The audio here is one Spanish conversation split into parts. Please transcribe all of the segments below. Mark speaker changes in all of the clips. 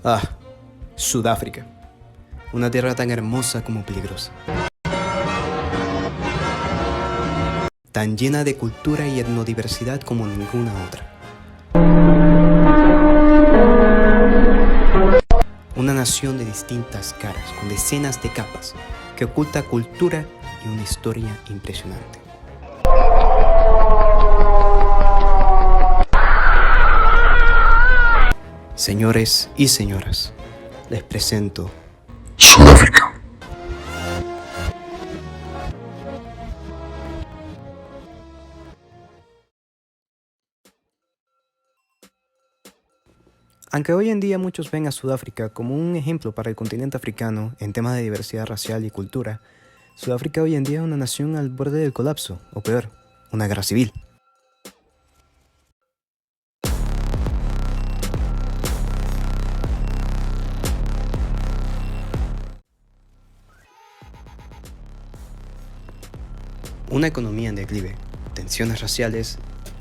Speaker 1: Ah, Sudáfrica. Una tierra tan hermosa como peligrosa. Tan llena de cultura y etnodiversidad como ninguna otra. Una nación de distintas caras, con decenas de capas, que oculta cultura y una historia impresionante. Señores y señoras, les presento
Speaker 2: Sudáfrica.
Speaker 1: Aunque hoy en día muchos ven a Sudáfrica como un ejemplo para el continente africano en temas de diversidad racial y cultura, Sudáfrica hoy en día es una nación al borde del colapso, o peor, una guerra civil. Una economía en declive, tensiones raciales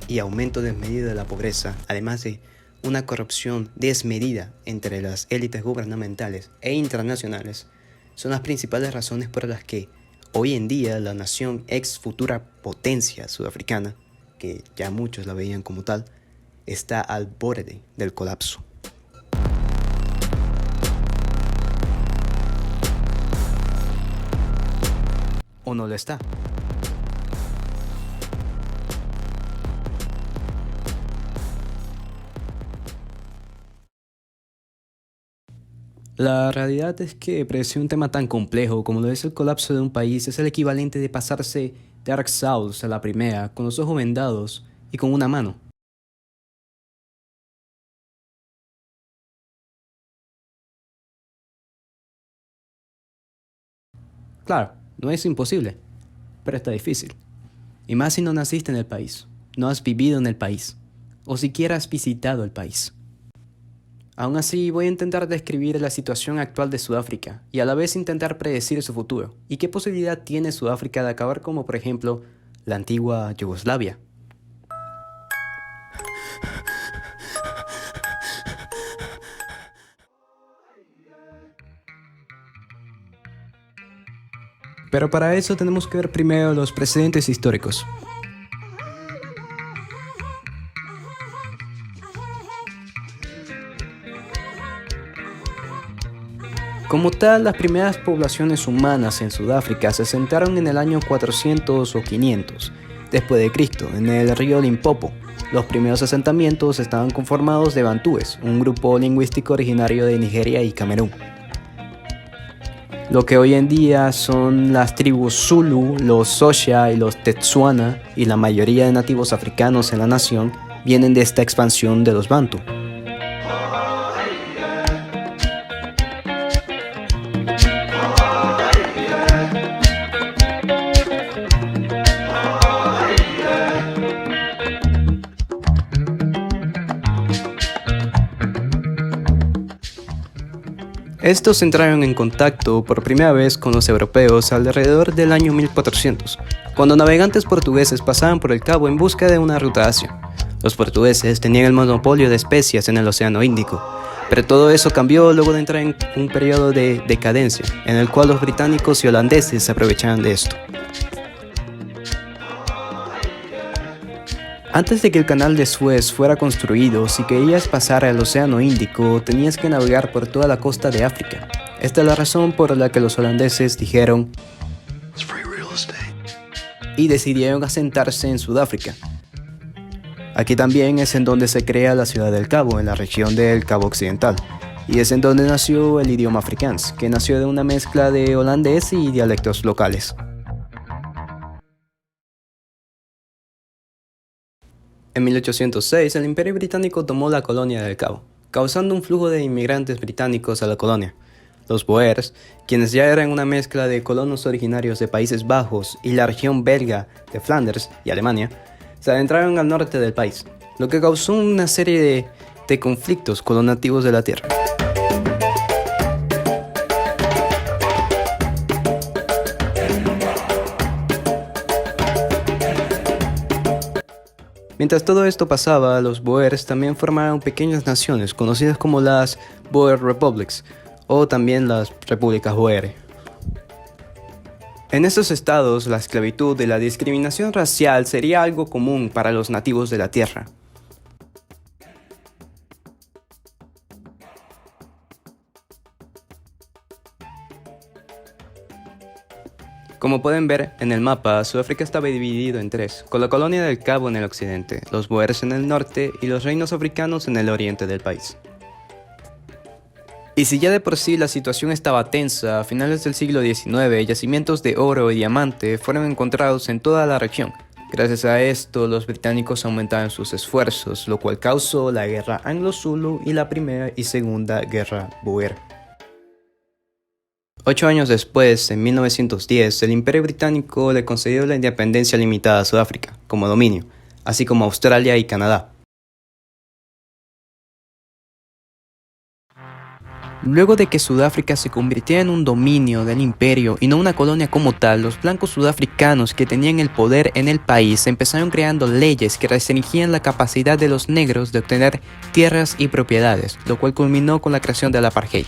Speaker 1: y aumento desmedido de la pobreza, además de una corrupción desmedida entre las élites gubernamentales e internacionales, son las principales razones por las que hoy en día la nación ex futura potencia sudafricana, que ya muchos la veían como tal, está al borde del colapso. ¿O no lo está? La realidad es que predecir un tema tan complejo como lo es el colapso de un país es el equivalente de pasarse Dark Souls a la primera con los ojos vendados y con una mano. Claro, no es imposible, pero está difícil. Y más si no naciste en el país, no has vivido en el país, o siquiera has visitado el país. Aún así, voy a intentar describir la situación actual de Sudáfrica y a la vez intentar predecir su futuro y qué posibilidad tiene Sudáfrica de acabar como, por ejemplo, la antigua Yugoslavia. Pero para eso tenemos que ver primero los precedentes históricos. Como tal, las primeras poblaciones humanas en Sudáfrica se asentaron en el año 400 o 500 después de Cristo, en el río Limpopo. Los primeros asentamientos estaban conformados de bantúes, un grupo lingüístico originario de Nigeria y Camerún. Lo que hoy en día son las tribus Zulu, los Xhosa y los Tswana, y la mayoría de nativos africanos en la nación vienen de esta expansión de los Bantu. Estos entraron en contacto por primera vez con los europeos alrededor del año 1400, cuando navegantes portugueses pasaban por el cabo en busca de una ruta hacia. Los portugueses tenían el monopolio de especias en el Océano Índico, pero todo eso cambió luego de entrar en un periodo de decadencia, en el cual los británicos y holandeses se aprovechaban de esto. Antes de que el canal de Suez fuera construido, si querías pasar al Océano Índico, tenías que navegar por toda la costa de África. Esta es la razón por la que los holandeses dijeron y decidieron asentarse en Sudáfrica. Aquí también es en donde se crea la ciudad del Cabo, en la región del Cabo Occidental, y es en donde nació el idioma afrikaans, que nació de una mezcla de holandés y dialectos locales. En 1806, el Imperio Británico tomó la colonia del Cabo, causando un flujo de inmigrantes británicos a la colonia. Los Boers, quienes ya eran una mezcla de colonos originarios de Países Bajos y la región belga de Flanders y Alemania, se adentraron al norte del país, lo que causó una serie de conflictos con los nativos de la tierra. Mientras todo esto pasaba, los Boers también formaron pequeñas naciones conocidas como las Boer Republics o también las Repúblicas Boer. En estos estados, la esclavitud y la discriminación racial sería algo común para los nativos de la tierra. Como pueden ver en el mapa, Sudáfrica estaba dividido en tres, con la colonia del Cabo en el occidente, los Boers en el norte y los reinos africanos en el oriente del país. Y si ya de por sí la situación estaba tensa, a finales del siglo XIX, yacimientos de oro y diamante fueron encontrados en toda la región. Gracias a esto, los británicos aumentaron sus esfuerzos, lo cual causó la Guerra Anglo-Zulu y la Primera y Segunda Guerra Boer. 8 años después, en 1910, el Imperio Británico le concedió la independencia limitada a Sudáfrica, como dominio, así como a Australia y Canadá. Luego de que Sudáfrica se convirtiera en un dominio del imperio y no una colonia como tal, los blancos sudafricanos que tenían el poder en el país empezaron creando leyes que restringían la capacidad de los negros de obtener tierras y propiedades, lo cual culminó con la creación del apartheid.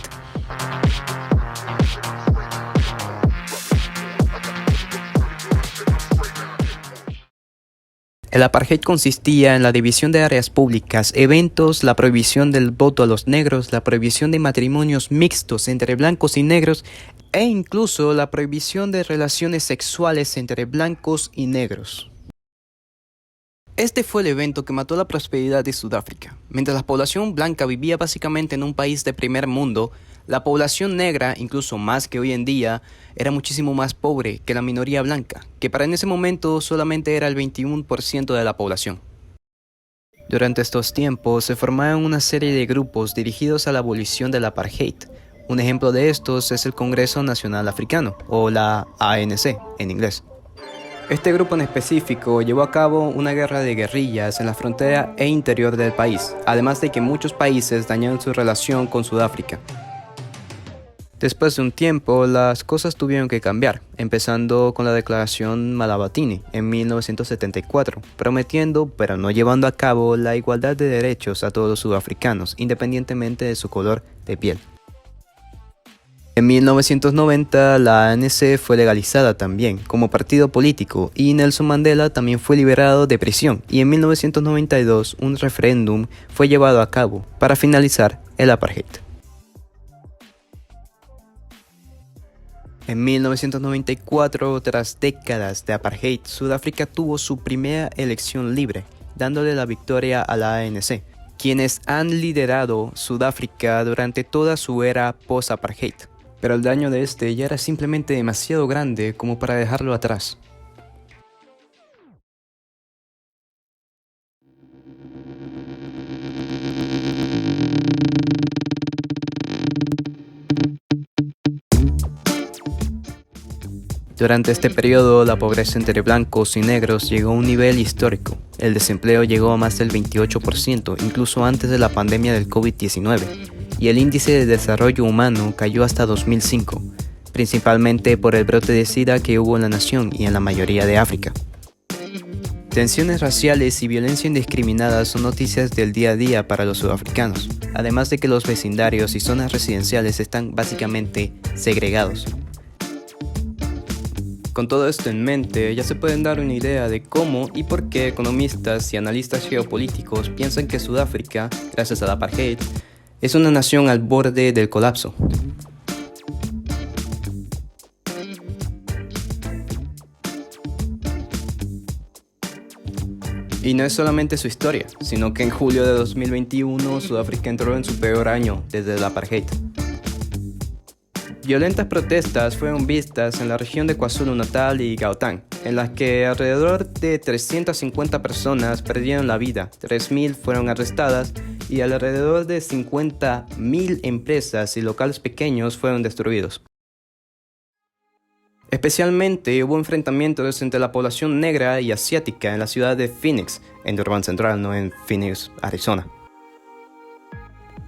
Speaker 1: El apartheid consistía en la división de áreas públicas, eventos, la prohibición del voto a los negros, la prohibición de matrimonios mixtos entre blancos y negros e incluso la prohibición de relaciones sexuales entre blancos y negros. Este fue el evento que mató la prosperidad de Sudáfrica. Mientras la población blanca vivía básicamente en un país de primer mundo, la población negra, incluso más que hoy en día, era muchísimo más pobre que la minoría blanca, que para en ese momento solamente era el 21% de la población. Durante estos tiempos se formaron una serie de grupos dirigidos a la abolición del apartheid. Un ejemplo de estos es el Congreso Nacional Africano, o la ANC en inglés. Este grupo en específico llevó a cabo una guerra de guerrillas en la frontera e interior del país, además de que muchos países dañaron su relación con Sudáfrica. Después de un tiempo, las cosas tuvieron que cambiar, empezando con la Declaración Malabatini en 1974, prometiendo, pero no llevando a cabo, la igualdad de derechos a todos los sudafricanos, independientemente de su color de piel. En 1990, la ANC fue legalizada también como partido político y Nelson Mandela también fue liberado de prisión, y en 1992 un referéndum fue llevado a cabo para finalizar el apartheid. En 1994, tras décadas de apartheid, Sudáfrica tuvo su primera elección libre, dándole la victoria a la ANC, quienes han liderado Sudáfrica durante toda su era post-apartheid. Pero el daño de este ya era simplemente demasiado grande como para dejarlo atrás. Durante este periodo, la pobreza entre blancos y negros llegó a un nivel histórico. El desempleo llegó a más del 28%, incluso antes de la pandemia del COVID-19, y el índice de desarrollo humano cayó hasta 2005, principalmente por el brote de SIDA que hubo en la nación y en la mayoría de África. Tensiones raciales y violencia indiscriminada son noticias del día a día para los sudafricanos, además de que los vecindarios y zonas residenciales están básicamente segregados. Con todo esto en mente, ya se pueden dar una idea de cómo y por qué economistas y analistas geopolíticos piensan que Sudáfrica, gracias al apartheid, es una nación al borde del colapso. Y no es solamente su historia, sino que en julio de 2021 Sudáfrica entró en su peor año desde el apartheid. Violentas protestas fueron vistas en la región de KwaZulu-Natal y Gauteng, en las que alrededor de 350 personas perdieron la vida, 3.000 fueron arrestadas y alrededor de 50.000 empresas y locales pequeños fueron destruidos. Especialmente hubo enfrentamientos entre la población negra y asiática en la ciudad de Phoenix, en Durban Central, no en Phoenix, Arizona.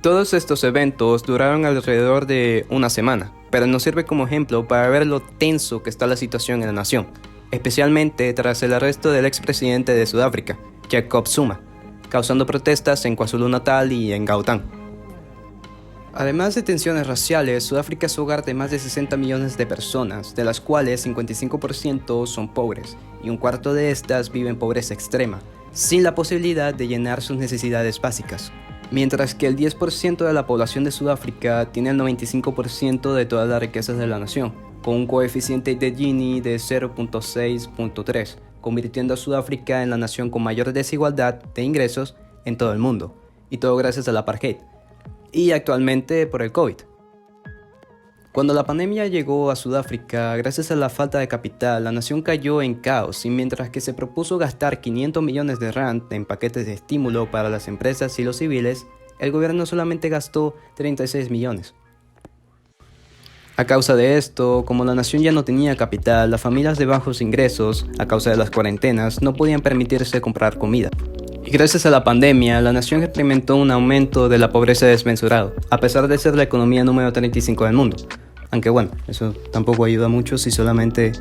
Speaker 1: Todos estos eventos duraron alrededor de una semana, pero nos sirve como ejemplo para ver lo tenso que está la situación en la nación, especialmente tras el arresto del expresidente de Sudáfrica, Jacob Zuma, causando protestas en KwaZulu-Natal y en Gauteng. Además de tensiones raciales, Sudáfrica es hogar de más de 60 millones de personas, de las cuales 55% son pobres, y un cuarto de estas vive en pobreza extrema, sin la posibilidad de llenar sus necesidades básicas. Mientras que el 10% de la población de Sudáfrica tiene el 95% de todas las riquezas de la nación, con un coeficiente de Gini de 0.6.3, convirtiendo a Sudáfrica en la nación con mayor desigualdad de ingresos en todo el mundo, y todo gracias al apartheid, y actualmente por el COVID. Cuando la pandemia llegó a Sudáfrica, gracias a la falta de capital, la nación cayó en caos, y mientras que se propuso gastar 500 millones de rand en paquetes de estímulo para las empresas y los civiles, el gobierno solamente gastó 36 millones. A causa de esto, como la nación ya no tenía capital, las familias de bajos ingresos, a causa de las cuarentenas, no podían permitirse comprar comida. Y gracias a la pandemia, la nación experimentó un aumento de la pobreza desmesurado, a pesar de ser la economía número 35 del mundo. Aunque bueno, eso tampoco ayuda mucho si solamente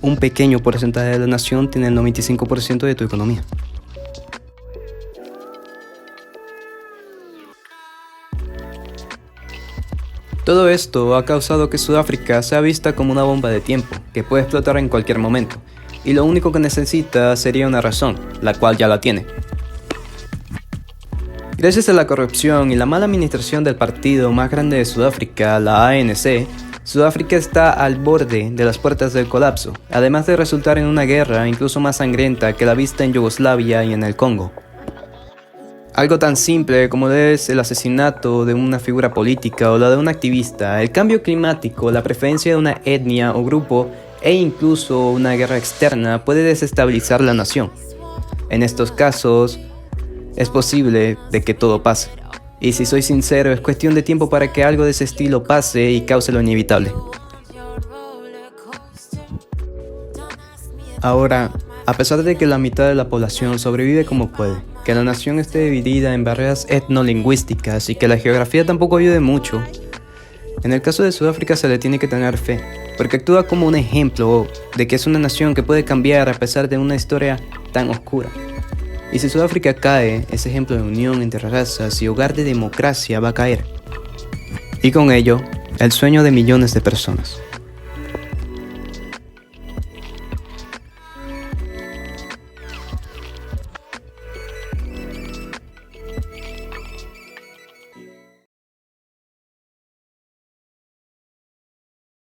Speaker 1: un pequeño porcentaje de la nación tiene el 95% de tu economía. Todo esto ha causado que Sudáfrica sea vista como una bomba de tiempo, que puede explotar en cualquier momento, y lo único que necesita sería una razón, la cual ya la tiene. Gracias a la corrupción y la mala administración del partido más grande de Sudáfrica, la ANC, Sudáfrica está al borde de las puertas del colapso, además de resultar en una guerra incluso más sangrienta que la vista en Yugoslavia y en el Congo. Algo tan simple como es el asesinato de una figura política o la de un activista, el cambio climático, la preferencia de una etnia o grupo e incluso una guerra externa puede desestabilizar la nación. En estos casos, es posible de que todo pase. Y si soy sincero, es cuestión de tiempo para que algo de ese estilo pase y cause lo inevitable. Ahora, a pesar de que la mitad de la población sobrevive como puede, que la nación esté dividida en barreras etnolingüísticas y que la geografía tampoco ayude mucho, en el caso de Sudáfrica se le tiene que tener fe, porque actúa como un ejemplo de que es una nación que puede cambiar a pesar de una historia tan oscura. Y si Sudáfrica cae, ese ejemplo de unión entre razas y hogar de democracia va a caer. Y con ello, el sueño de millones de personas.